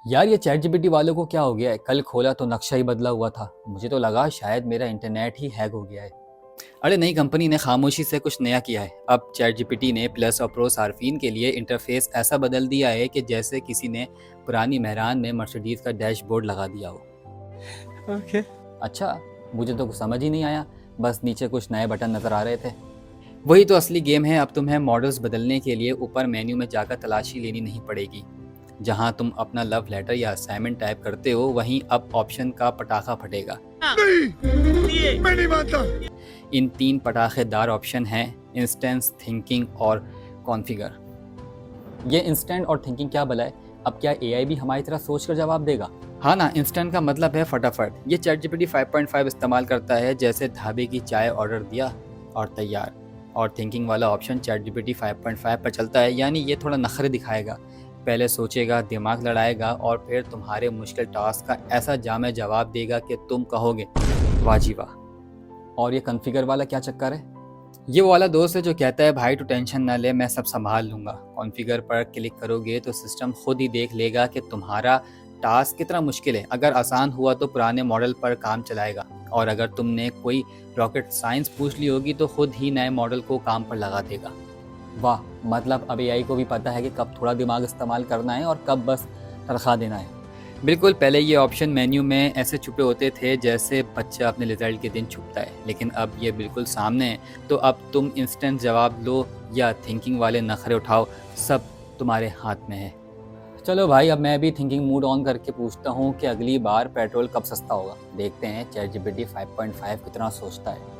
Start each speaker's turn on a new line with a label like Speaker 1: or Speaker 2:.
Speaker 1: यार ये chat GPT वालों को क्या हो गया है? कल खोला तो नक्शा ही बदला हुआ था। मुझे तो लगा शायद मेरा इंटरनेट ही हैक हो गया है। अरे नई कंपनी ने खामोशी से कुछ नया किया है। अब चैट जीपीटी ने प्लस और प्रो सार्फिन के लिए इंटरफेस ऐसा बदल दिया है कि जैसे किसी ने पुरानी मेहरान में मर्सिडीज का डैशबोर्ड लगा दिया हो।
Speaker 2: ओके।
Speaker 1: अच्छा, मुझे तो कुछ समझ ही नहीं आया। बस नीचे कुछ नए बटन नज़र आ रहे थे। वही तो असली गेम है। अब तुम्हें मॉडल्स बदलने के लिए ऊपर मेन्यू में जाकर तलाशी लेनी नहीं पड़ेगी। जहां तुम अपना लव लेटर या असाइनमेंट टाइप करते हो, वहीं अब ऑप्शन का पटाखा फटेगा।
Speaker 2: नहीं, मैं नहीं मानता।
Speaker 1: इन 3 पटाखेदार ऑप्शन हैं: इंस्टेंस, थिंकिंग और कॉन्फ़िगर। ये इंस्टेंट और थिंकिंग क्या भला है? अब क्या एआई भी हमारी तरह सोच कर जवाब देगा? हाँ ना, इंस्टेंट का मतलब है फटाफट। ये चैट जीपीटी 5.5 इस्तेमाल करता है, जैसे ढाबे की चाय ऑर्डर दिया और तैयार। और थिंकिंग वाला ऑप्शन चैट जीपीटी 5.5 पर चलता है, यानी ये थोड़ा नखरे दिखाएगा। पहले सोचेगा, दिमाग लड़ाएगा और फिर तुम्हारे मुश्किल टास्क का ऐसा जामे जवाब देगा कि तुम कहोगे वाह जी वाह। और ये कॉन्फ़िगर वाला क्या चक्कर है? ये वो वाला दोस्त है जो कहता है भाई तू टेंशन ना ले, मैं सब संभाल लूँगा। कॉन्फ़िगर पर क्लिक करोगे तो सिस्टम खुद ही देख लेगा कि तुम्हारा टास्क कितना मुश्किल है। अगर आसान हुआ तो पुराने मॉडल पर काम चलाएगा, और अगर तुमने कोई रॉकेट साइंस पूछ ली होगी तो खुद ही नए मॉडल को काम पर लगा देगा। वाह, मतलब अब एआई को भी पता है कि कब थोड़ा दिमाग इस्तेमाल करना है और कब बस तनख्वाह देना है। बिल्कुल, पहले ये ऑप्शन मेन्यू में ऐसे छुपे होते थे जैसे बच्चा अपने रिजल्ट के दिन छुपता है, लेकिन अब ये बिल्कुल सामने है। तो अब तुम इंस्टेंट जवाब लो या थिंकिंग वाले नखरे उठाओ, सब तुम्हारे हाथ में है। चलो भाई, अब मैं भी थिंकिंग मूड ऑन करके पूछता हूँ कि अगली बार पेट्रोल कब सस्ता होगा। देखते हैं चैट जीपीटी 5.5 कितना सोचता है।